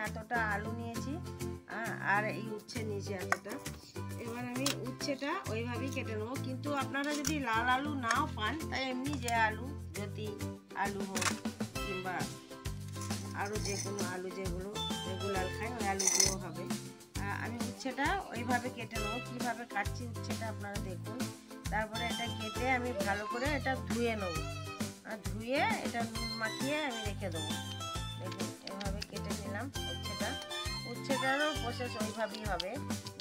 এতটা আলু নিয়েছি আর এই উচ্ছে নিয়েছি এতটা। এবার আমি উচ্ছেটা ওইভাবেই কেটে নেবো, কিন্তু আপনারা যদি লাল আলু নাও পান তাই এমনি যে আলু, যদি আলু হোক কিংবা আরও যে কোনো আলু যেগুলো রেগুলার খাই ওই আলুগুলো হবে। আমি উচ্ছেটা ওইভাবে কেটে নেবো। কীভাবে কাটছি উচ্ছেটা আপনারা দেখুন। তারপরে এটা কেটে আমি ভালো করে এটা ধুয়ে নেবো, আর ধুয়ে এটা নুন মাখিয়ে আমি রেখে দেবো। দেখুন এভাবে কেটে নিলাম উচ্ছেটা। উচ্ছেটারও প্রসেস ওইভাবেই হবে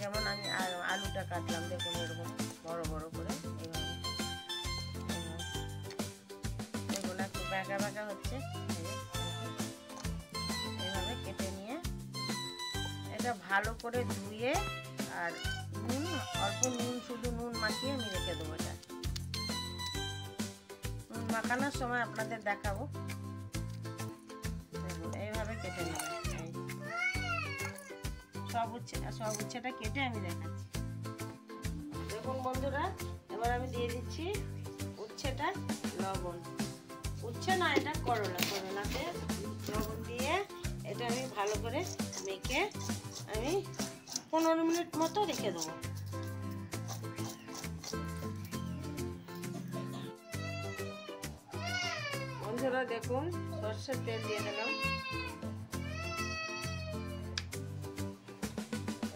যেমন আমি আলুটা কাটলাম। দেখুন এরকম বড় বড় করে এইভাবে, এগুলো একটু বাঁকা বাঁকা হচ্ছে, এইভাবে কেটে নিয়ে এটা ভালো করে ধুয়ে আর নুন, অল্প নুন, শুধু নুন মাখিয়ে আমি রেখে দেবো। এটা নুন মাখানোর সময় আপনাদের দেখাবো। দেখুন এইভাবে কেটে নেবেন। সব উচ্ছেটা কেটে আমি দেখাচ্ছি। দেখুন বন্ধুরা, এবার আমি দিয়ে দিচ্ছি উচ্ছেটা লবণ। উচ্ছে না, এটা করলাতে লবণ দিয়ে এটা আমি ভালো করে মেখে আমি 15 মিনিট মতো রেখে দেবো। বন্ধুরা দেখুন সরষের তেল দিয়ে দিলাম।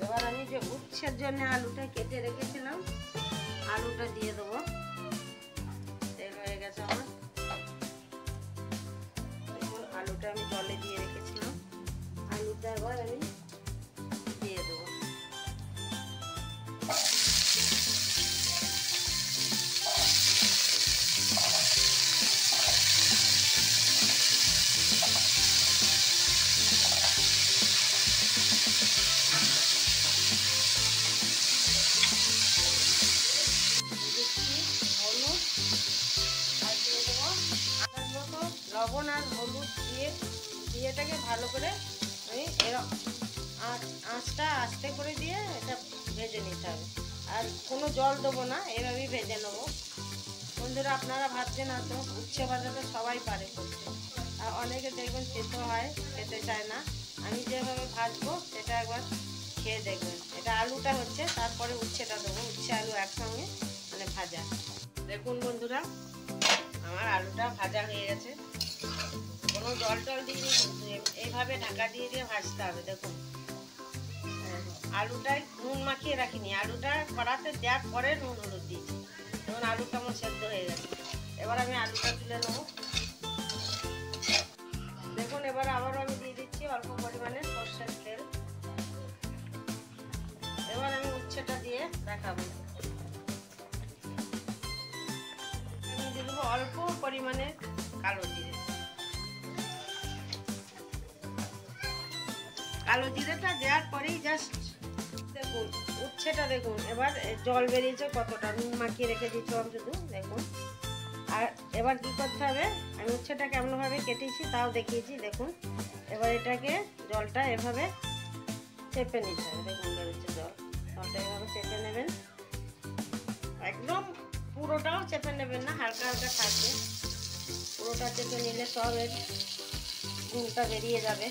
এবার আমি যে উচ্ছের জন্য আলুটা কেটে রেখেছিলাম আলুটা দিয়ে দেবো। তেল হয়ে গেছে আমার। দেখুন আলুটা আমি জলে দিয়ে রেখেছিলাম, আলুটা এবার আমি দিয়ে দেবো। লবণ আর হলুদ দিয়ে এটাকে ভালো করে আমি আঁচটা আস্তে করে দিয়ে এটা ভেজে নিতে হবে। আর কোনো জল দেবো না, এভাবেই ভেজে নেবো। বন্ধুরা আপনারা ভাবছেন না তো উচ্ছে ভাজা তো সবাই পারে করতে, আর অনেকে দেখবেন খেতে হয়, খেতে চায় না। আমি যেভাবে ভাজবো সেটা একবার খেয়ে দেখবেন। এটা আলুটা হচ্ছে, তারপরে উচ্ছেটা দেবো। উচ্ছে আলু একসঙ্গে মানে ভাজা। দেখুন বন্ধুরা আমার আলুটা ভাজা হয়ে গেছে, কোনো জল টল দিইনি, কিন্তু এইভাবে ঢাকা দিয়ে ভাজতে হবে। দেখুন আলুটায় নুন মাখিয়ে রাখিনি, আলুটা কড়াতে দেওয়ার পরে নুন হলুদ দিয়েছি। দেখুন আলু কেমন সেদ্ধ হয়ে গেছে। এবার আমি আলুটা তুলে নেবো। দেখুন এবার আবারও আমি দিয়ে দিচ্ছি অল্প পরিমাণে সরষের তেল। এবার আমি উচ্ছেটা দিয়ে দেখাবো। আমি দিয়ে দেবো অল্প পরিমাণে কালো জিরে। কালো জিরেটা দেওয়ার পরেই জাস্ট দেখুন উচ্ছেটা দেখুন এবার জল বেরিয়েছে কতটা, নুন মাখিয়ে রেখে দিচ্ছিলাম শুধু। দেখুন আর এবার কি করতে হবে, আমি উচ্ছেটা কেমনভাবে কেটেছি তাও দেখিয়েছি। দেখুন এবার এটাকে জলটা এভাবে চেপে নিতে হবে। দেখুন বেরোচ্ছে জলটা এভাবে চেপে নেবেন। একদম পুরোটাও চেপে নেবেন না, হালকা হালকা থাকবে। পুরোটা চেপে নিলে সব এর গুণটা বেরিয়ে যাবে।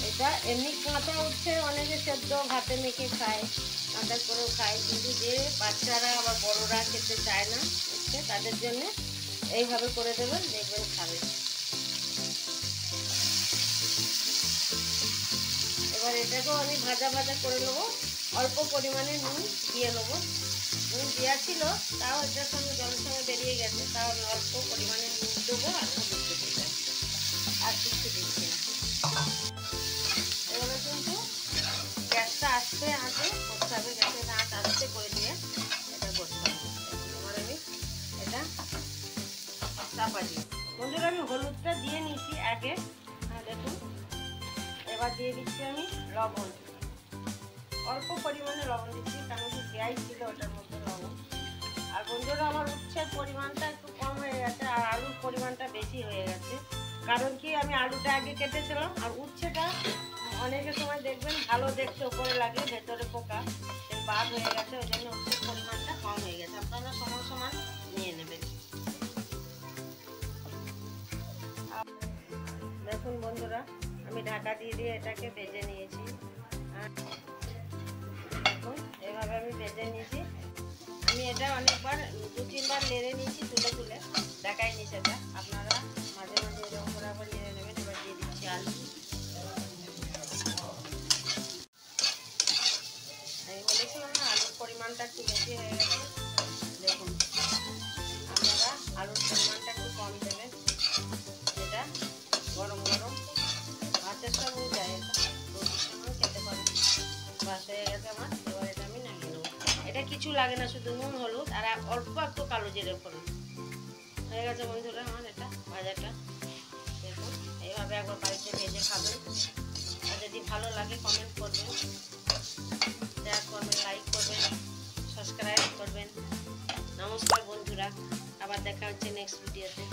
এটা এমনি কাঁচা উচ্ছে অনেকে সেদ্ধ ভাতে মেখে খায়, কাঁচা করেও খায়, কিন্তু যে বাচ্চারা আবার বড়রা খেতে চায় না উচ্ছে তাদের জন্য এইভাবে করে দেবেন, দেখবেন খাবে। এবার এটাকেও আমি ভাজা ভাজা করে নেবো। অল্প পরিমাণে নুন দিয়ে নেবো। নুন দেওয়া ছিল তাও এটার সঙ্গে জলের সঙ্গে বেরিয়ে গেছে, তাও আমি অল্প পরিমাণে নুন দেবো আর হলুদ দেবো, আর কিছু দিচ্ছি না। এবারে কিন্তু গ্যাসটা আস্তে করতে হবে, গ্যাসের আঁচ আস্তে করে দিয়ে এটা করতে হবে। এবার আমি এটা চাপা দিই। বন্ধুরা আমি হলুদটা দিয়ে নিচ্ছি আগে, দেখুন। এবার দিয়ে দিচ্ছি আমি লবণ, অল্প পরিমাণে লবণ দিচ্ছি, কারণ কি দেয়াই ছিল ওটার মধ্যে লবণ। আর বন্ধুরা আমার উচ্ছের পরিমাণটা একটু কম হয়ে গেছে আর আলুর পরিমাণটা বেশি হয়ে গেছে, কারণ কি আমি আলুটা আগে কেটেছিলাম আর উচ্ছেটা অনেকের সময় দেখবেন ভালো দেখতে ওপরে লাগে, ভেতরে পোকা, সেই বাদ হয়ে গেছে, ওই জন্য উচ্ছের পরিমাণটা কম হয়ে গেছে। আপনারা সমান সমান নিয়ে নেবেন। দেখুন বন্ধুরা, আমি ঢাকা দিয়ে এটাকে ভেজে নিয়েছি। দেখুন এভাবে আমি ভেজে নিয়েছি। আমি এটা অনেকবার 2-3 বার নেড়ে নিয়েছি, তুলে তুলে দেখাইনি সেটা। আপনারা মাঝে মাঝে এরকম করে আবার নেড়ে নেবেন। এবার দিয়ে দিচ্ছি আলু। আমি বলেছিলাম না আলুর পরিমাণটা একটু বেশি হয়ে গেছে। দেখুন আপনারা আলুর পরিমাণটা একটু কম দেবেন। এটা গরম গরম ভাতের সঙ্গে যায়, এটা রুটির সঙ্গেও খেতে পারেন। বাস হয়ে গেছে আমার। এবার এটা আমি নামিয়ে নেবো। এটা কিছু লাগে না, শুধু নুন হলুদ আর অল্প একটু কালো জিরে ফোড়ন। হয়ে গেছে বন্ধুরা আমার এটা ভাজাটা। দেখুন এইভাবে একবার বাড়িতে ভেজে খাবেন। আর যদি ভালো লাগে কমেন্ট করবেন, শেয়ার করবেন, লাইক করবেন, সাবস্ক্রাইব করবেন। নমস্কার বন্ধুরা, আবার দেখা হচ্ছে নেক্সট ভিডিওতে।